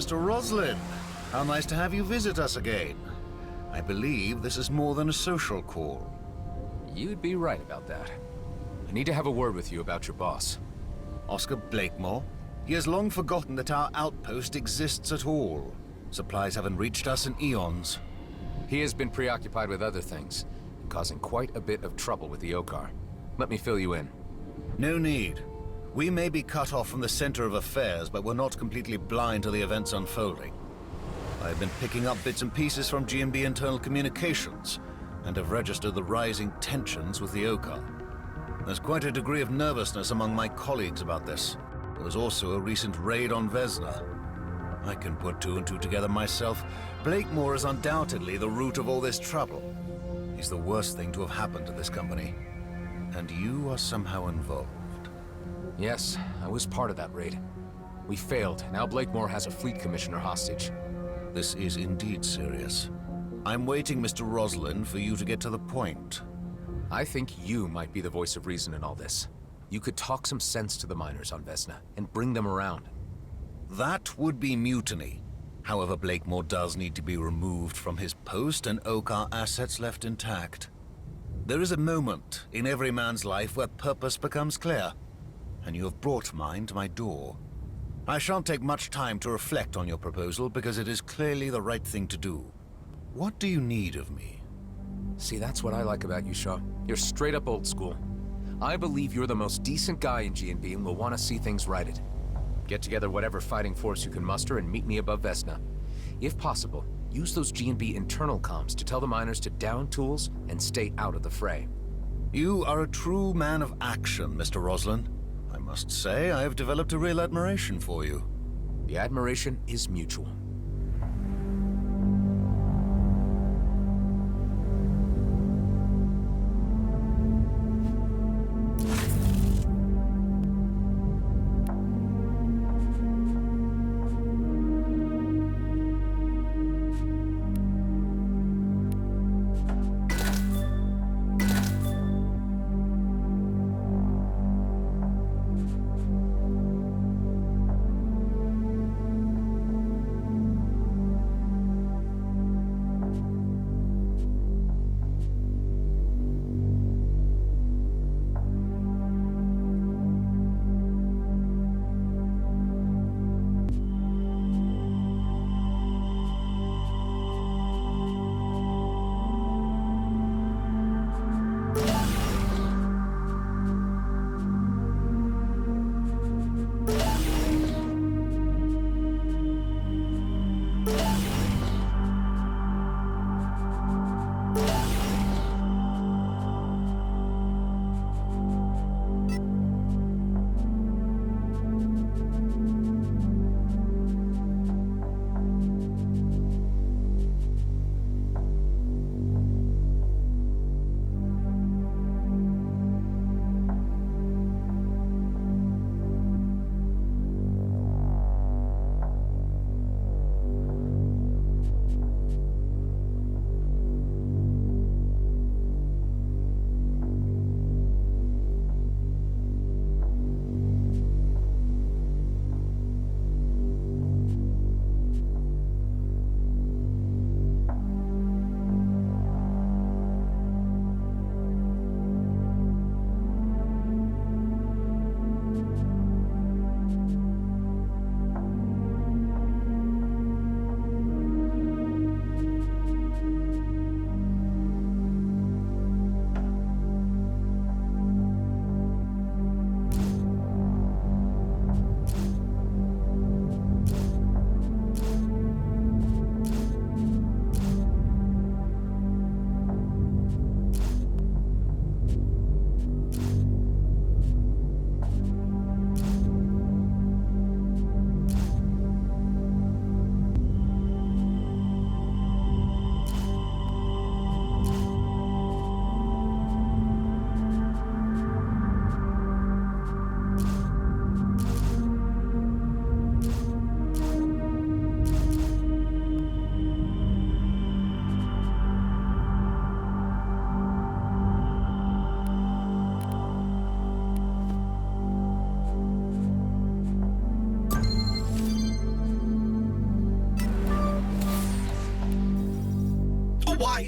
Mr. Roslin. How nice to have you visit us again. I believe this is more than a social call. You'd be right about that. I need to have a word with you about your boss. Oscar Blakemore? He has long forgotten that our outpost exists at all. Supplies haven't reached us in eons. He has been preoccupied with other things, causing quite a bit of trouble with the Okar. Let me fill you in. No need. We may be cut off from the center of affairs, but we're not completely blind to the events unfolding. I've been picking up bits and pieces from G&B internal communications, and have registered the rising tensions with the Okar. There's quite a degree of nervousness among my colleagues about this. There was also a recent raid on Vesna. I can put two and two together myself. Blakemore is undoubtedly the root of all this trouble. He's the worst thing to have happened to this company. And you are somehow involved. Yes, I was part of that raid. We failed. Now Blakemore has a fleet commissioner hostage. This is indeed serious. I'm waiting, Mr. Roslin, for you to get to the point. I think you might be the voice of reason in all this. You could talk some sense to the miners on Vesna and bring them around. That would be mutiny. However, Blakemore does need to be removed from his post and Okar assets left intact. There is a moment in every man's life where purpose becomes clear, and you have brought mine to my door. I shan't take much time to reflect on your proposal because it is clearly the right thing to do. What do you need of me? See, that's what I like about you, Shaw. You're straight up old school. I believe you're the most decent guy in G&B and will want to see things righted. Get together whatever fighting force you can muster and meet me above Vesna. If possible, use those G&B internal comms to tell the miners to down tools and stay out of the fray. You are a true man of action, Mr. Roslin. I must say, I have developed a real admiration for you. The admiration is mutual.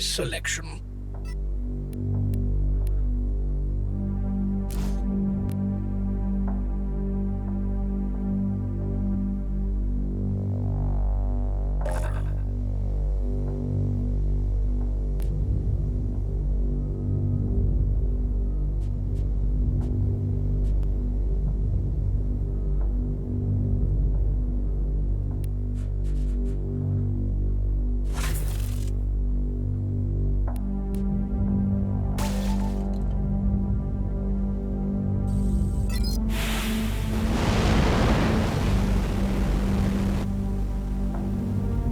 selection.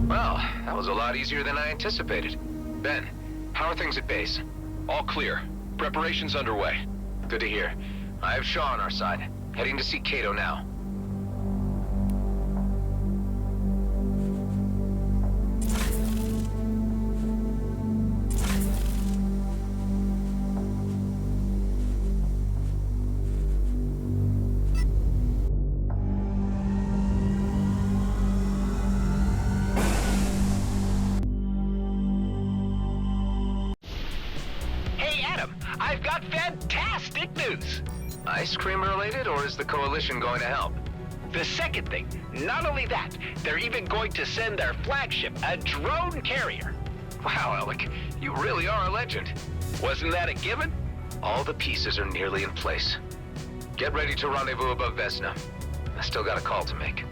Well, that was a lot easier than I anticipated. Ben, how are things at base? All clear. Preparations underway. Good to hear. I have Shaw on our side. Heading to see Kato now. Hey, Adam, I've got fantastic news. Ice cream related, or is the Coalition going to help? The second thing, not only that, they're even going to send their flagship, a drone carrier. Wow, Alec, you really are a legend. Wasn't that a given? All the pieces are nearly in place. Get ready to rendezvous above Vesna. I still got a call to make.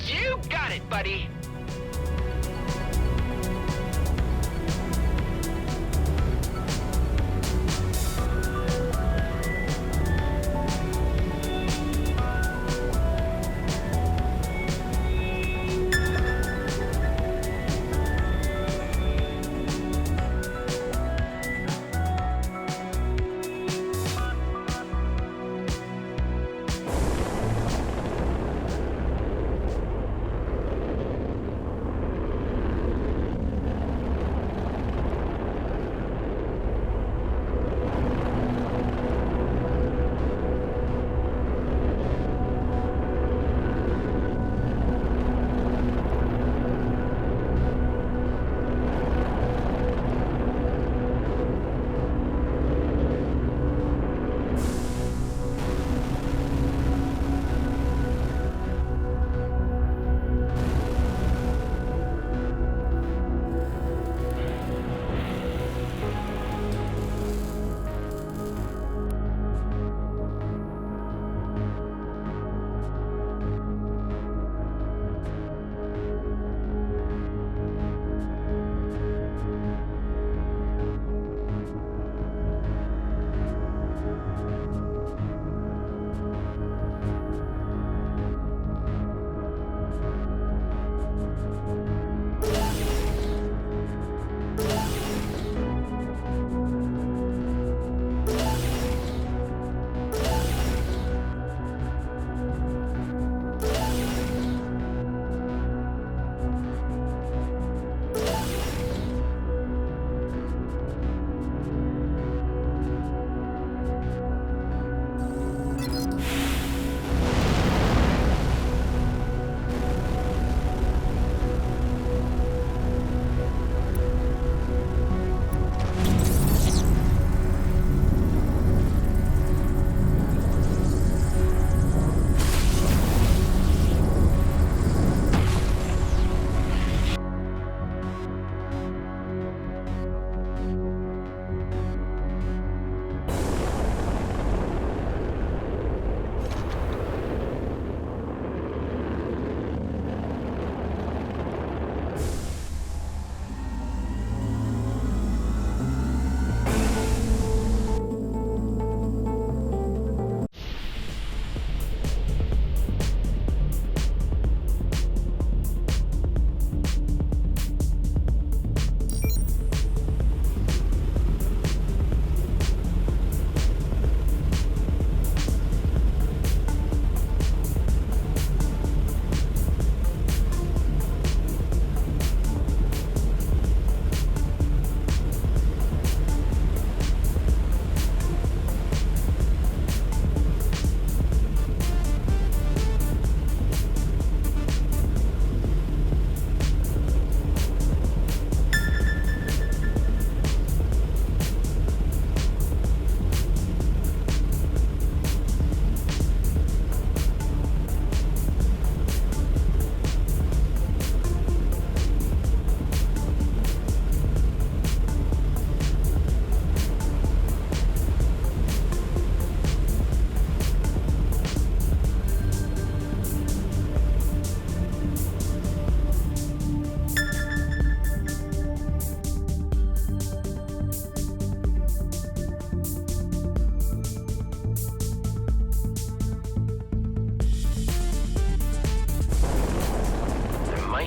You got it, buddy.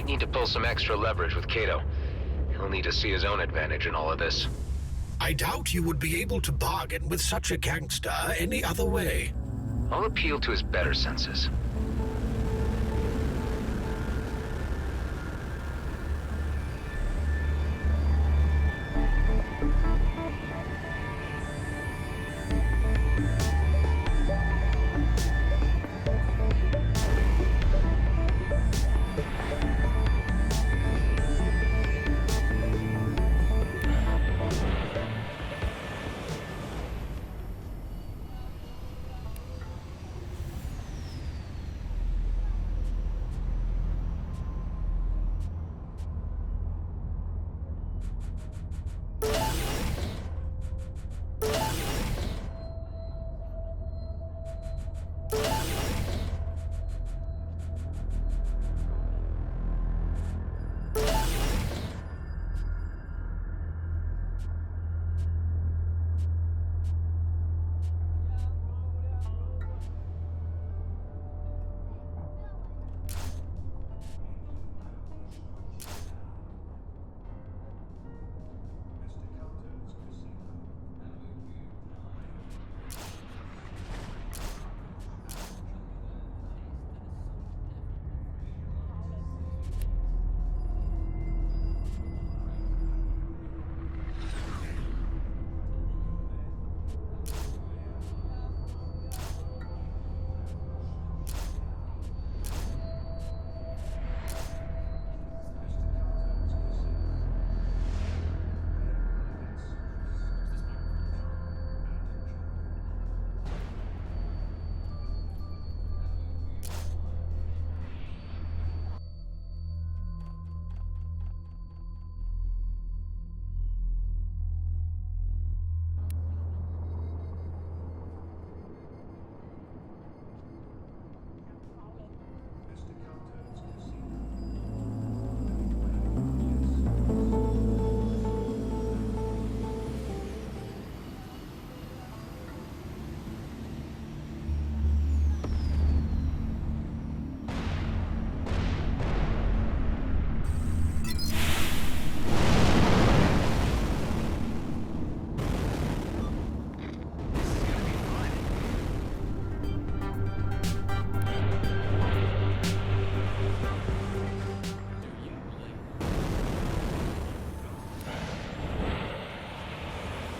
might need to pull some extra leverage with Cato. He'll need to see his own advantage in all of this. I doubt you would be able to bargain with such a gangster any other way. I'll appeal to his better senses.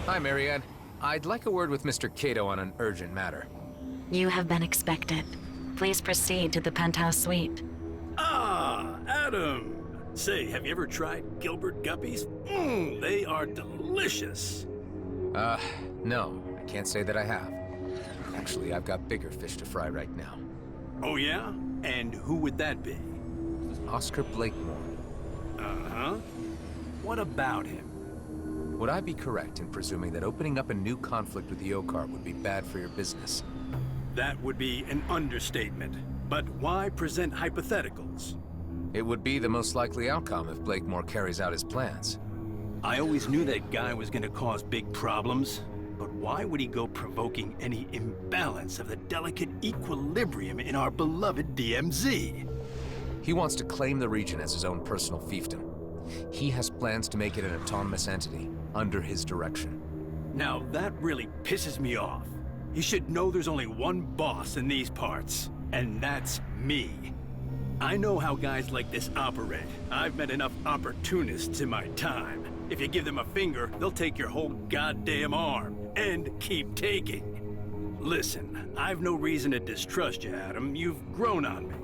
Hi, Marianne. I'd like a word with Mr. Cato on an urgent matter. You have been expected. Please proceed to the penthouse suite. Ah, Adam! Say, have you ever tried Gilbert Guppies? They are delicious. No. I can't say that I have. Actually, I've got bigger fish to fry right now. Oh, yeah? And who would that be? Oscar Blakemore. Uh-huh. What about him? Would I be correct in presuming that opening up a new conflict with the Okar would be bad for your business? That would be an understatement. But why present hypotheticals? It would be the most likely outcome if Blakemore carries out his plans. I always knew that guy was gonna cause big problems. But why would he go provoking any imbalance of the delicate equilibrium in our beloved DMZ? He wants to claim the region as his own personal fiefdom. He has plans to make it an autonomous entity, under his direction. Now that really pisses me off. He should know there's only one boss in these parts, and that's me. I know how guys like this operate. I've met enough opportunists in my time. If you give them a finger, they'll take your whole goddamn arm, and keep taking. Listen, I've no reason to distrust you, Adam. You've grown on me.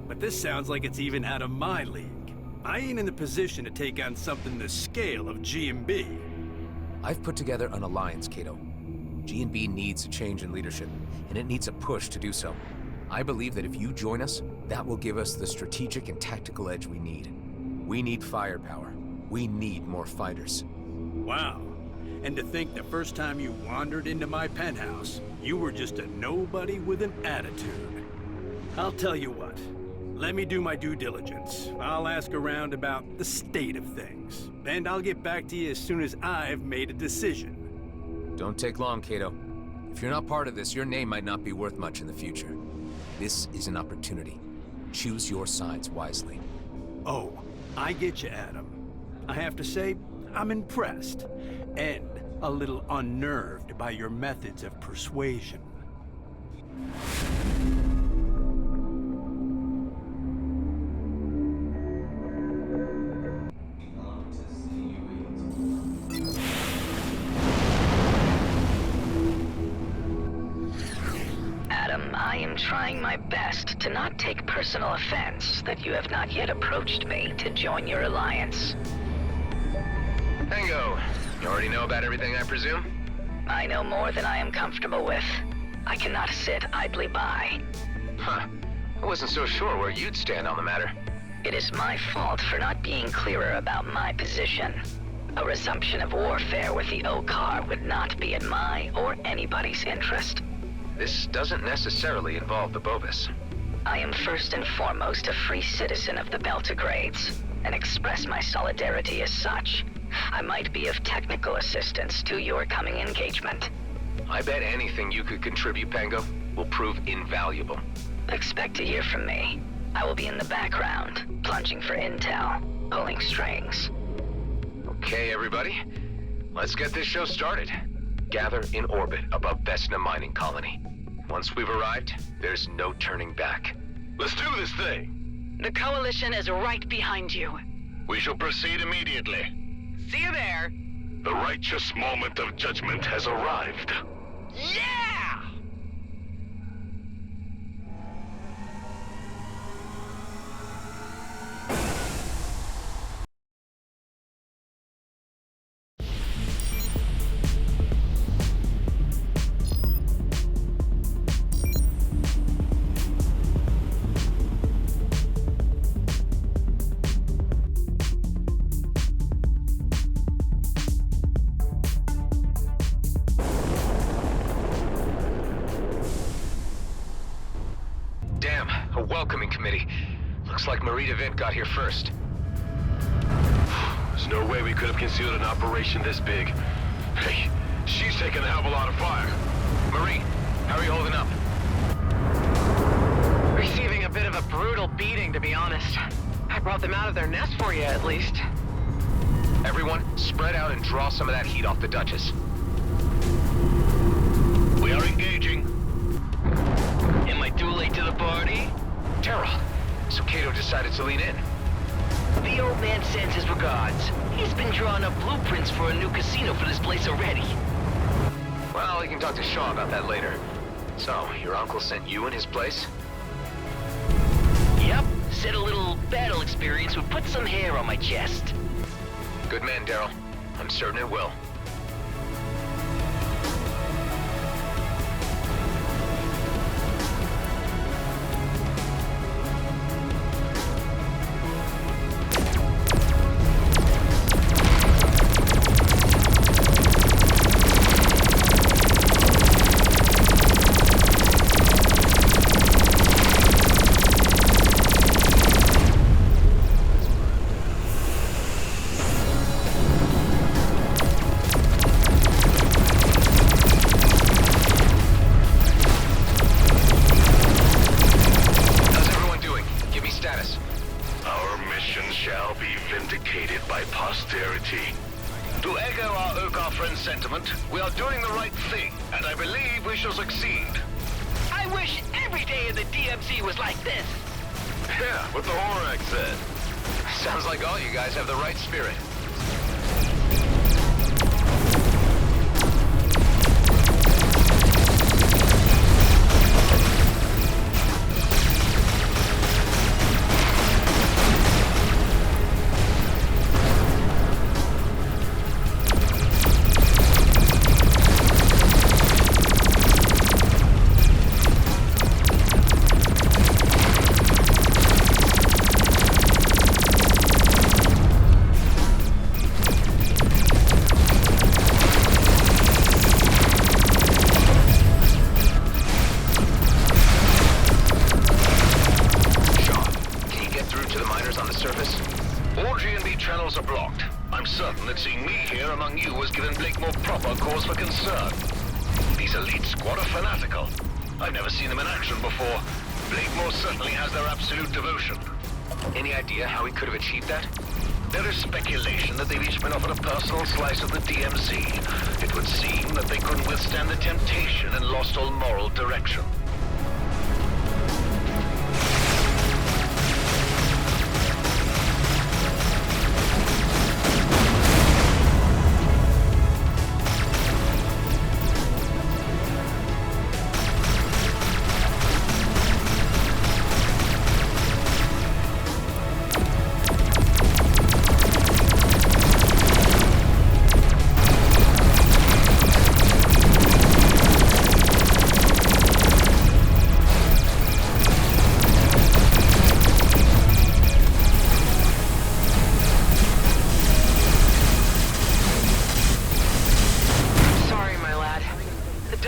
But this sounds like it's even out of my league. I ain't in the position to take on something the scale of G&B. I've put together an alliance, Cato. G&B needs a change in leadership, and it needs a push to do so. I believe that if you join us, that will give us the strategic and tactical edge we need. We need firepower. We need more fighters. Wow. And to think the first time you wandered into my penthouse, you were just a nobody with an attitude. I'll tell you what. Let me do my due diligence. I'll ask around about the state of things. And I'll get back to you as soon as I've made a decision. Don't take long, Cato. If you're not part of this, your name might not be worth much in the future. This is an opportunity. Choose your sides wisely. Oh, I get you, Adam. I have to say, I'm impressed. And a little unnerved by your methods of persuasion. Adam, I am trying my best to not take personal offense that you have not yet approached me to join your alliance. Tango, you already know about everything, I presume? I know more than I am comfortable with. I cannot sit idly by. Huh. I wasn't so sure where you'd stand on the matter. It is my fault for not being clearer about my position. A resumption of warfare with the Okar would not be in my or anybody's interest. This doesn't necessarily involve the Bovis. I am first and foremost a free citizen of the Beltagrades, and express my solidarity as such. I might be of technical assistance to your coming engagement. I bet anything you could contribute, Pango, will prove invaluable. Expect to hear from me. I will be in the background, plunging for intel, pulling strings. Okay, everybody. Let's get this show started. Gather in orbit above Vesna Mining Colony. Once we've arrived, there's no turning back. Let's do this thing. The Coalition is right behind you. We shall proceed immediately. See you there. The righteous moment of judgment has arrived. Yeah! Damn, a welcoming committee. Looks like Marie DeVint got here first. There's no way we could have concealed an operation this big. Hey, she's taking a hell of a lot of fire. Marie, how are you holding up? Receiving a bit of a brutal beating, to be honest. I brought them out of their nest for you, at least. Everyone, spread out and draw some of that heat off the Duchess. We are engaging. Am I too late to the party? Terrell, so Cato decided to lean in. The old man sends his regards. He's been drawing up blueprints for a new casino for this place already. Well, you can talk to Shaw about that later. So, your uncle sent you in his place? Yep, said a little battle experience would put some hair on my chest. Good man, Daryl. I'm certain it will. To echo our Okar friend's sentiment, we are doing the right thing, and I believe we shall succeed. I wish every day in the DMZ was like this. Yeah, what the Horak said. Sounds like all you guys have the right spirit. Channels are blocked. I'm certain that seeing me here among you has given Blakemore proper cause for concern. These elite squad are fanatical. I've never seen them in action before. Blakemore certainly has their absolute devotion. Any idea how he could have achieved that? There is speculation that they've each been offered a personal slice of the DMZ. It would seem that they couldn't withstand the temptation and lost all moral direction.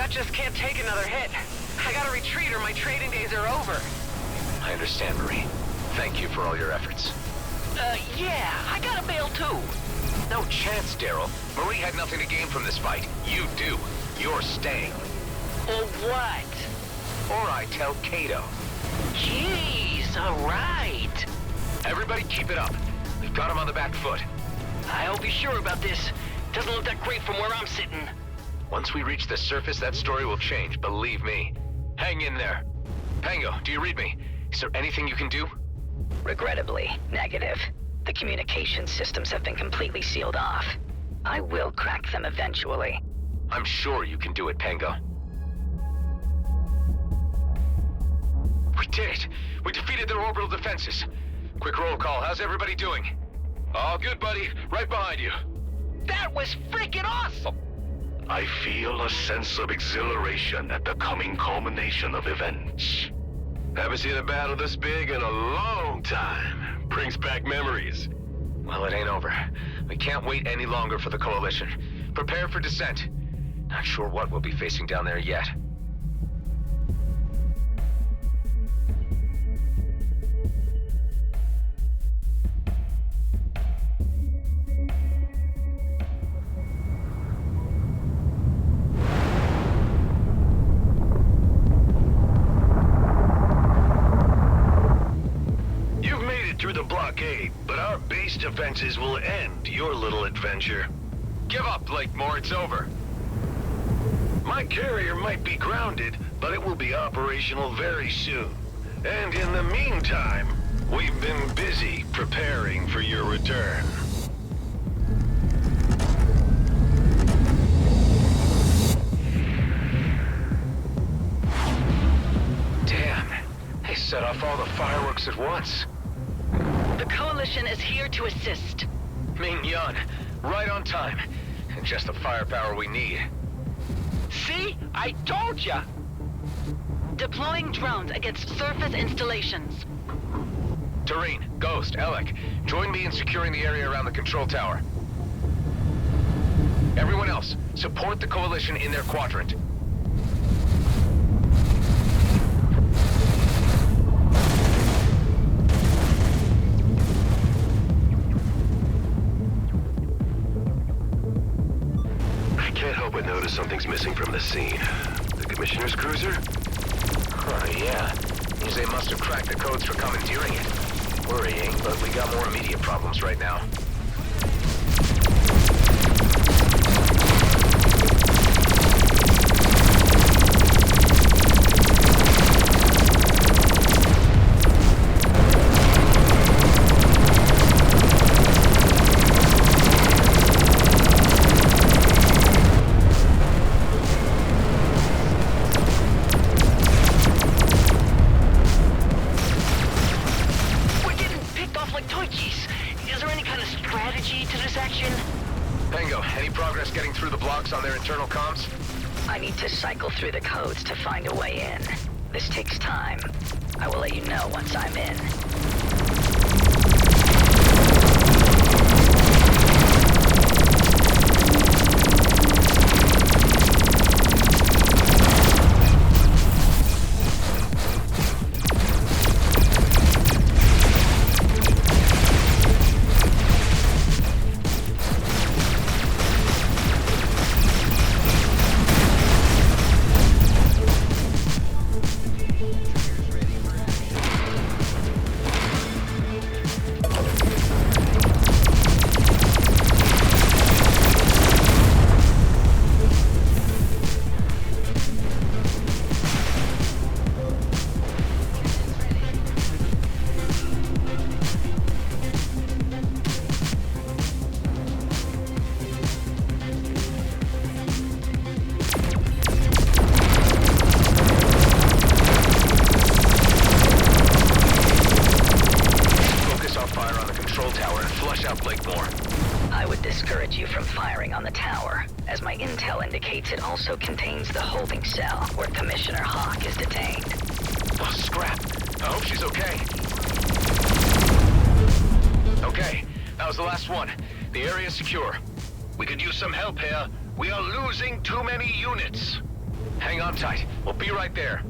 Just can't take another hit. I gotta retreat or my trading days are over. I understand, Marie. Thank you for all your efforts. Yeah, I gotta bail too. No chance, Daryl. Marie had nothing to gain from this fight. You do. You're staying. Or what? Or I tell Kato. Jeez, alright. Everybody keep it up. We've got him on the back foot. I hope he's sure about this. Doesn't look that great from where I'm sitting. Once we reach the surface, that story will change, believe me. Hang in there. Pango, do you read me? Is there anything you can do? Regrettably, negative. The communication systems have been completely sealed off. I will crack them eventually. I'm sure you can do it, Pango. We did it! We defeated their orbital defenses. Quick roll call, how's everybody doing? All good, buddy. Right behind you. That was freaking awesome! I feel a sense of exhilaration at the coming culmination of events. Haven't seen a battle this big in a long time. Brings back memories. Well, it ain't over. We can't wait any longer for the Coalition. Prepare for descent. Not sure what we'll be facing down there yet. Through the blockade, but our base defenses will end your little adventure. Give up, Blakemore, it's over. My carrier might be grounded, but it will be operational very soon. And in the meantime, we've been busy preparing for your return. Damn, they set off all the fireworks at once. The Coalition is here to assist. Ming-Yun, right on time. And just the firepower we need. See? I told ya! Deploying drones against surface installations. Tareen, Ghost, Alec, join me in securing the area around the control tower. Everyone else, support the Coalition in their quadrant. Something's missing from the scene. The Commissioner's cruiser? Yeah. Means they must have cracked the codes for commandeering it. Worrying, but we got more immediate problems right now. On their internal comms? I need to cycle through the codes to find a way in. This takes time. I will let you know once I'm in. dissuade you from firing on the tower, as my intel indicates it also contains the holding cell where Commissioner Hawk is detained. Oh, scrap. I hope she's okay. Okay, that was the last one. The area is secure. We could use some help here. We are losing too many units. Hang on tight. We'll be right there.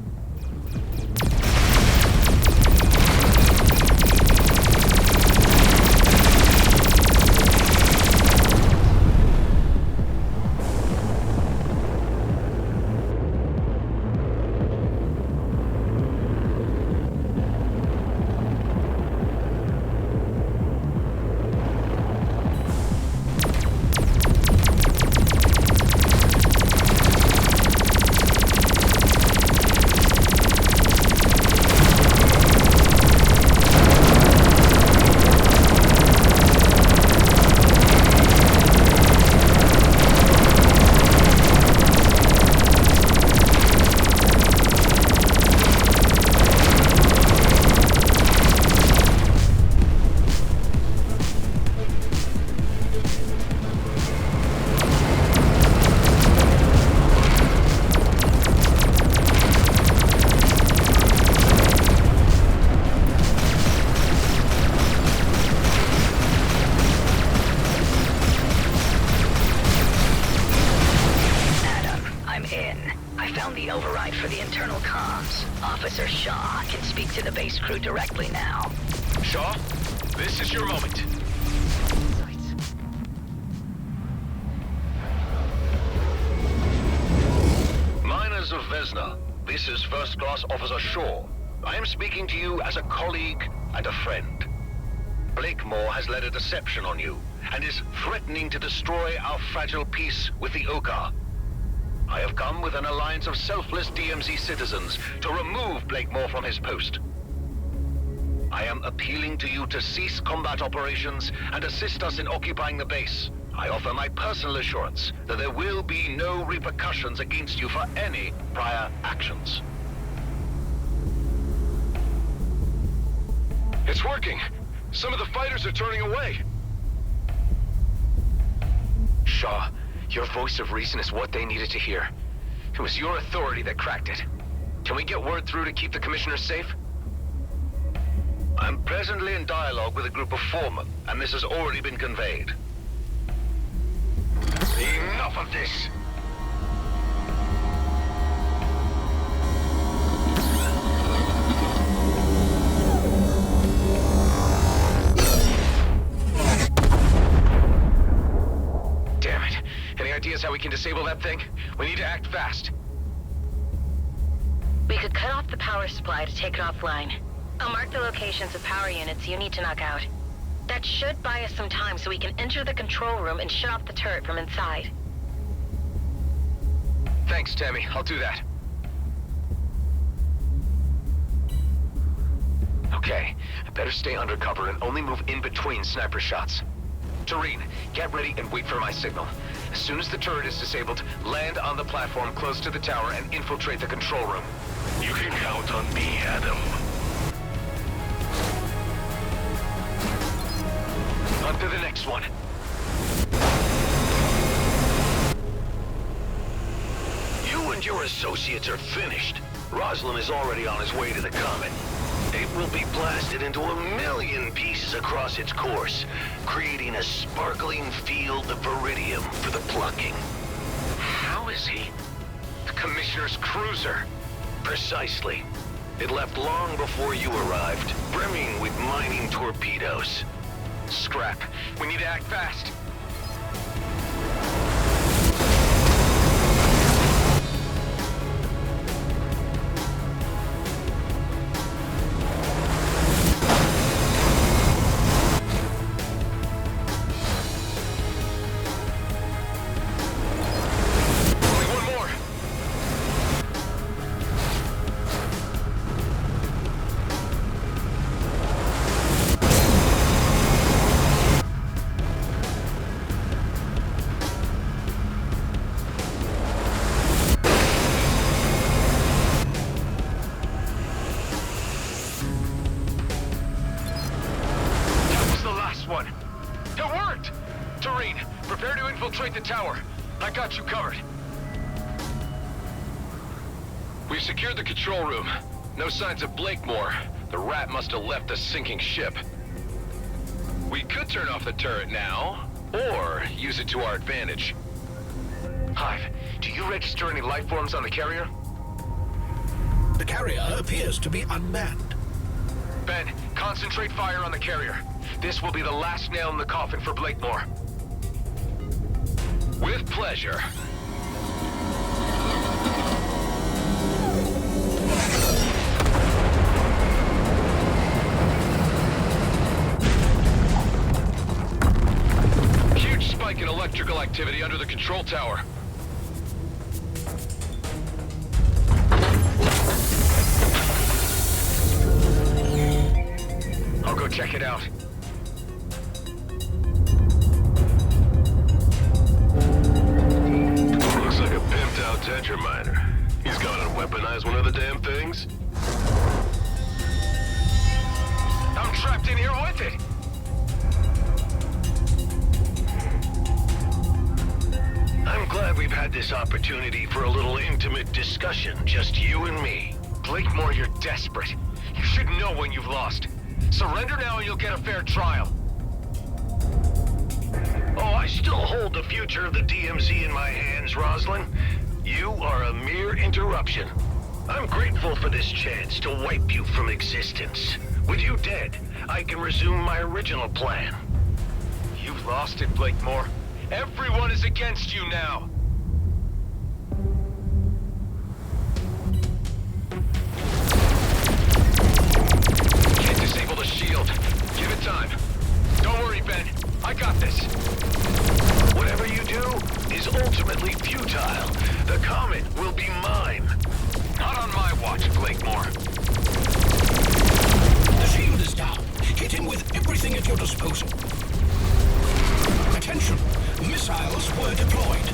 Officer Shaw can speak to the base crew directly now. Shaw, this is your moment. Miners of Vesna, this is First Class Officer Shaw. I am speaking to you as a colleague and a friend. Blakemore has led a deception on you, and is threatening to destroy our fragile peace with the Oka. I have come with an alliance of selfless DMZ citizens to remove Blakemore from his post. I am appealing to you to cease combat operations and assist us in occupying the base. I offer my personal assurance that there will be no repercussions against you for any prior actions. It's working! Some of the fighters are turning away! Shaw, your voice of reason is what they needed to hear. It was your authority that cracked it. Can we get word through to keep the commissioner safe? I'm presently in dialogue with a group of foremen, and this has already been conveyed. Enough of this! Damn it. Any ideas how we can disable that thing? We need to act fast. We could cut off the power supply to take it offline. I'll mark the locations of power units you need to knock out. That should buy us some time so we can enter the control room and shut off the turret from inside. Thanks, Tammy. I'll do that. Okay, I better stay undercover and only move in between sniper shots. Tareen, get ready and wait for my signal. As soon as the turret is disabled, land on the platform close to the tower and infiltrate the control room. You can count on me, Adam. On to the next one. You and your associates are finished. Roslin is already on his way to the comet. It will be blasted into 1,000,000 pieces across its course, creating a sparkling field of Viridium for the plucking. How is he? The Commissioner's cruiser. Precisely. It left long before you arrived, brimming with mining torpedoes. Scrap. We need to act fast. the tower. I got you covered. We've secured the control room. No signs of Blakemore. The rat must have left the sinking ship. We could turn off the turret now, or use it to our advantage. Hive, do you register any life forms on the carrier? The carrier appears to be unmanned. Ben, concentrate fire on the carrier. This will be the last nail in the coffin for Blakemore. With pleasure. Huge spike in electrical activity under the control tower. I'll go check it out. Looks like a pimped out Tetra miner. He's gone and weaponized one of the damn things. I'm trapped in here with it! I'm glad we've had this opportunity for a little intimate discussion, just you and me. Blakemore, you're desperate. You should know when you've lost. Surrender now and you'll get a fair trial. Oh, I still hold the future of the DMZ in my hands, Roslyn. You are a mere interruption. I'm grateful for this chance to wipe you from existence. With you dead, I can resume my original plan. You've lost it, Blakemore. Everyone is against you now. Can't disable the shield. Give it time. Don't worry, Ben. I got this. Whatever you do is ultimately futile. The comet will be mine. Not on my watch, Blakemore. The shield is down. Hit him with everything at your disposal. Attention! Missiles were deployed.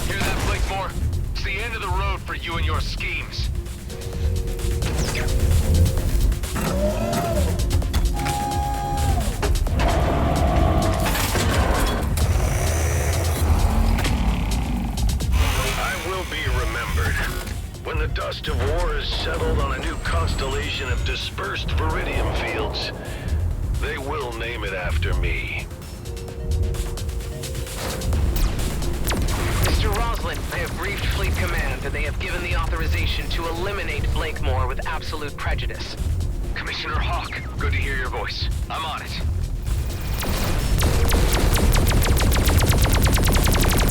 Hear that, Blakemore? It's the end of the road for you and your schemes. I will be remembered. When the dust of war is settled on a new constellation of dispersed Viridium fields, they will name it after me. Mr. Roslin, I have briefed Fleet Command, and they have given the authorization to eliminate Blakemore with absolute prejudice. Commissioner Hawk, good to hear your voice. I'm on it.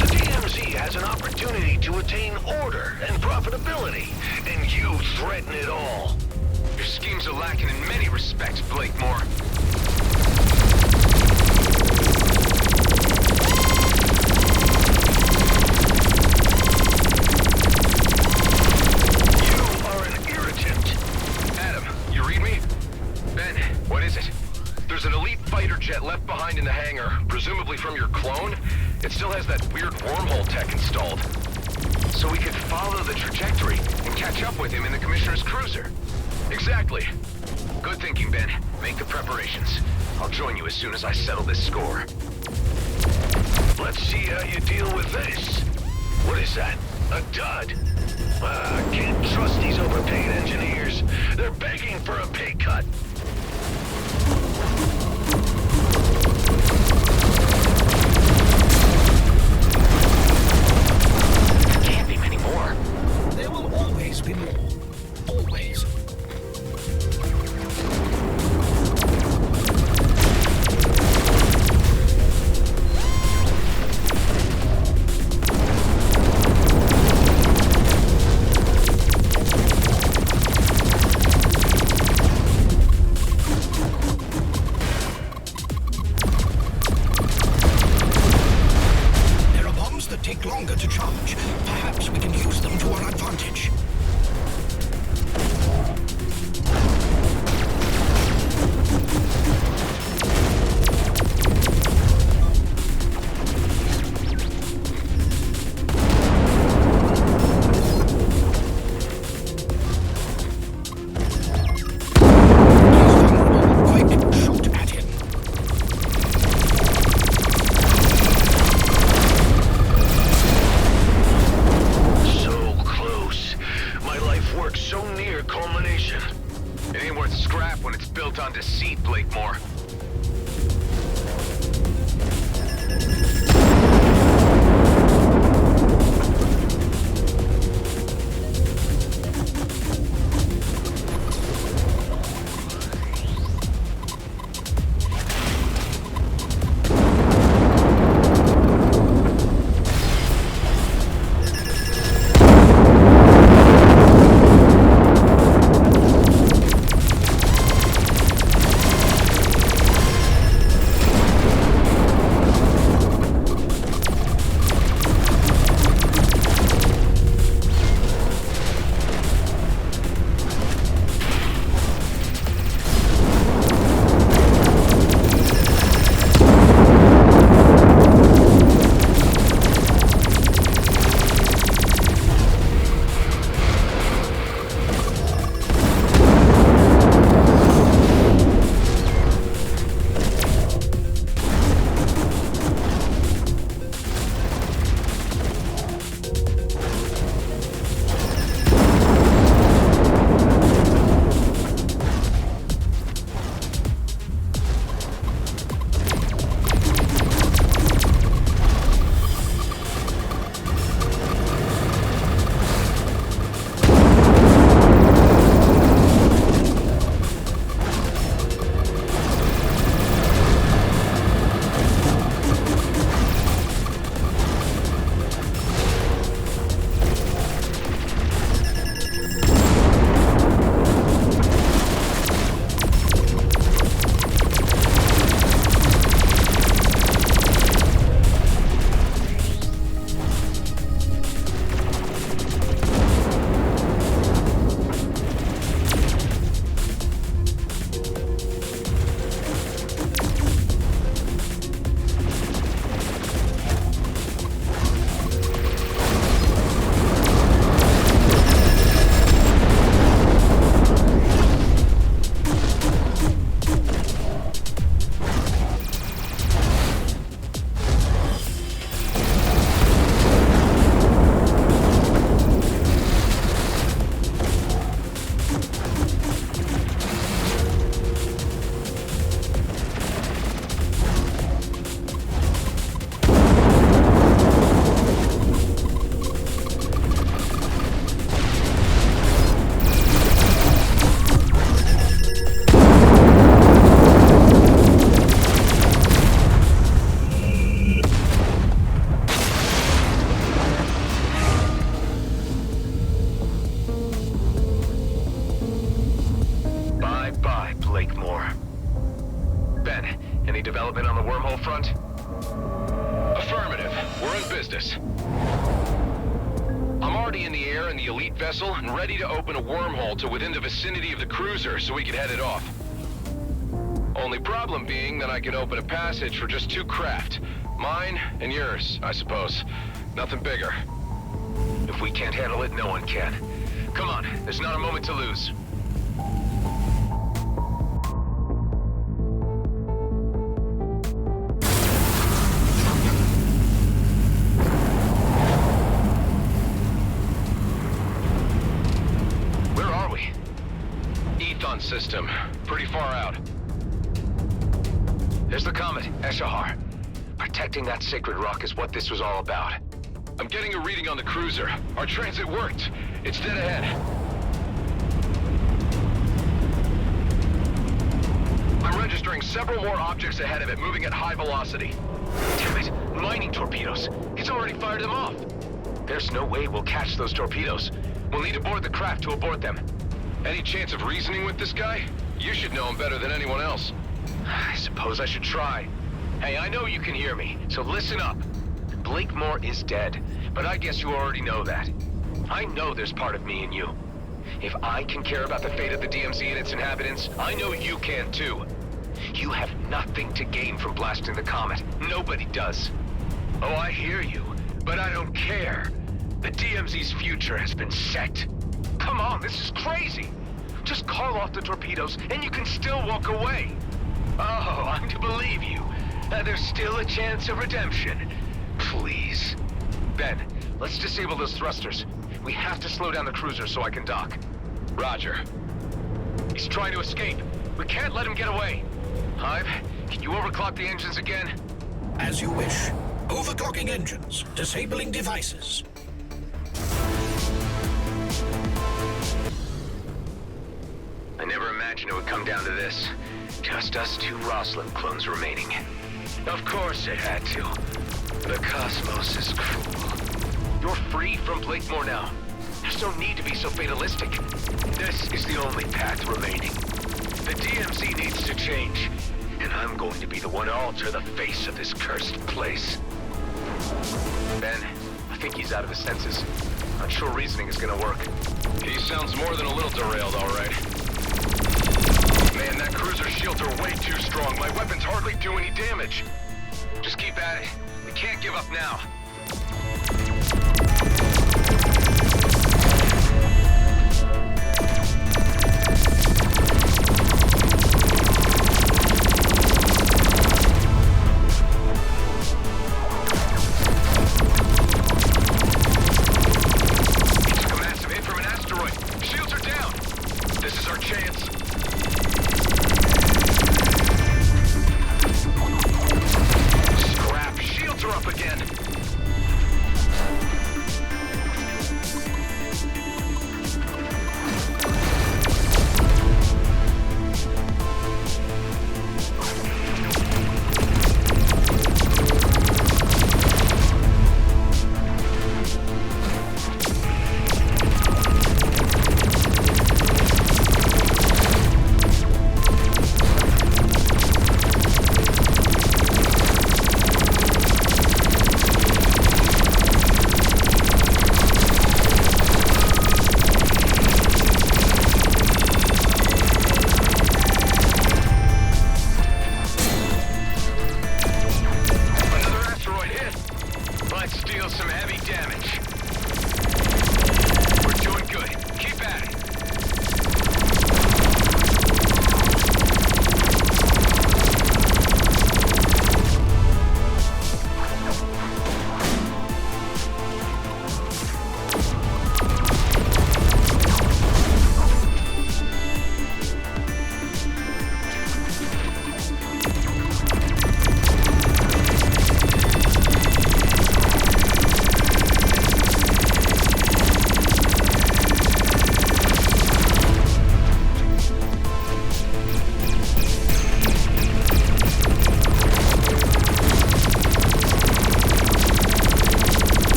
The DMZ has an opportunity to attain order and profitability, and you threaten it all. Your schemes are lacking in many respects, Blakemore. You are an irritant. Adam, you read me? Ben, what is it? There's an elite fighter jet left behind in the hangar, presumably from your clone. It still has that weird wormhole tech installed. So we could follow the trajectory and catch up with him in the Commissioner's cruiser. Exactly. Good thinking, Ben. Make the preparations. I'll join you as soon as I settle this score. Let's see how you deal with this. What is that? A dud? Can't trust these overpaid engineers. They're begging for a pay cut. There can't be many more. There will always be more. Always. There are bombs that take longer to charge. Perhaps we can use them to our advantage. We're in business. I'm already in the air in the elite vessel and ready to open a wormhole to within the vicinity of the cruiser so we can head it off. Only problem being that I can open a passage for just 2 craft. Mine and yours, I suppose. Nothing bigger. If we can't handle it, no one can. Come on, there's not a moment to lose. Where are we? Ethon system. Pretty far out. There's the comet, Eshahar. Protecting that sacred rock is what this was all about. I'm getting a reading on the cruiser. Our transit worked. It's dead ahead. I'm registering several more objects ahead of it, moving at high velocity. Damn it! Mining torpedoes! He's already fired them off! There's no way we'll catch those torpedoes. We'll need to board the craft to abort them. Any chance of reasoning with this guy? You should know him better than anyone else. I suppose I should try. Hey, I know you can hear me, so listen up. Blakemore is dead, but I guess you already know that. I know there's part of me in you. If I can care about the fate of the DMZ and its inhabitants, I know you can too. You have nothing to gain from blasting the comet. Nobody does. Oh, I hear you, but I don't care. The DMZ's future has been set. Come on, this is crazy. Just call off the torpedoes and you can still walk away. Oh, I'm to believe you. There's still a chance of redemption. Please. Ben, let's disable those thrusters. We have to slow down the cruiser so I can dock. Roger. He's trying to escape. We can't let him get away. Hive, can you overclock the engines again? As you wish. Overclocking engines. Disabling devices. I never imagined it would come down to this. Just us 2 Roslin clones remaining. Of course it had to. The cosmos is cruel. You're free from Blakemore now. There's no need to be so fatalistic. This is the only path remaining. The DMZ needs to change, and I'm going to be the one to alter the face of this cursed place. Ben, I think he's out of his senses. Not sure reasoning is gonna work. He sounds more than a little derailed, all right. Man, that cruiser's shields are way too strong. My weapons hardly do any damage. Just keep at it. We can't give up now. He took a massive hit from an asteroid. Shields are down. This is our chance. Scrap. Shields are up again.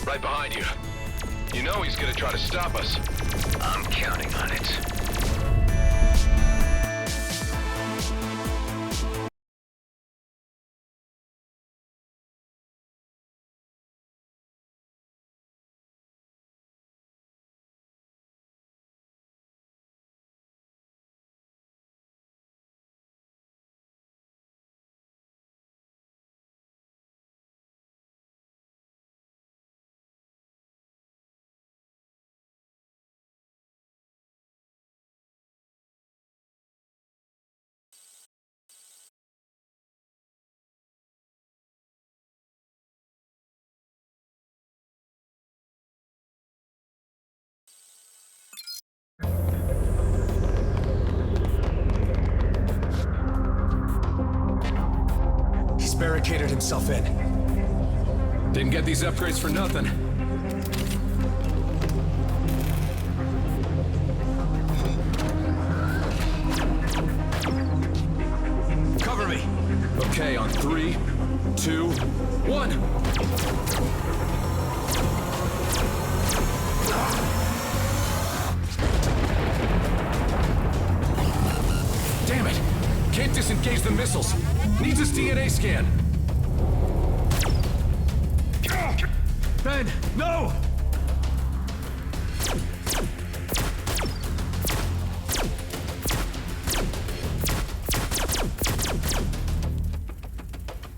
Right behind you. You know he's gonna try to stop us. I'm counting on it. He's barricaded himself in. Didn't get these upgrades for nothing. Cover me! Okay, on 3, 2, 1. Damn it! Can't disengage the missiles. Needs his DNA scan. Ben, no!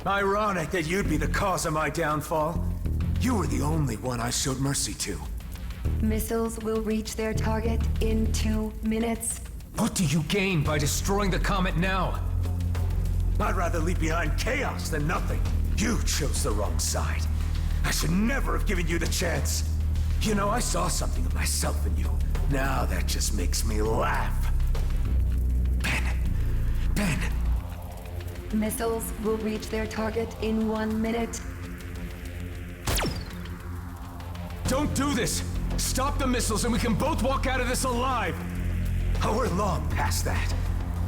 Ironic that you'd be the cause of my downfall. You were the only one I showed mercy to. Missiles will reach their target in 2 minutes. What do you gain by destroying the comet now? I'd rather leave behind chaos than nothing. You chose the wrong side. I should never have given you the chance. You know, I saw something of myself in you. Now that just makes me laugh. Ben. Missiles will reach their target in 1 minute. Don't do this! Stop the missiles and we can both walk out of this alive! Oh, we're long past that.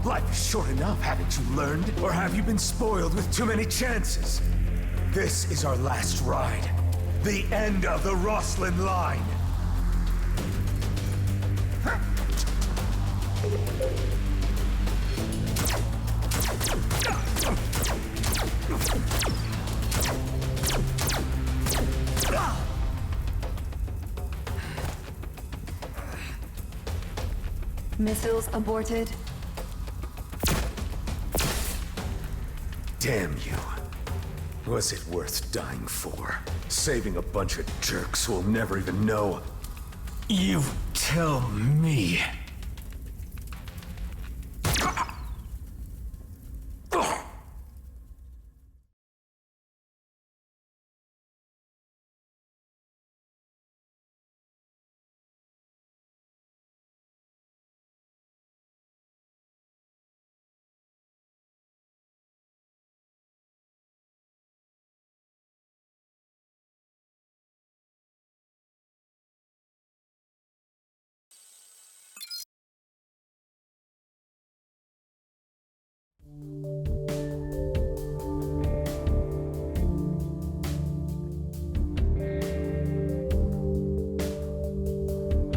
Life is short enough, haven't you learned? Or have you been spoiled with too many chances? This is our last ride. The end of the Rosslyn line. Missiles aborted. Damn you. Was it worth dying for? Saving a bunch of jerks who'll never even know? You tell me.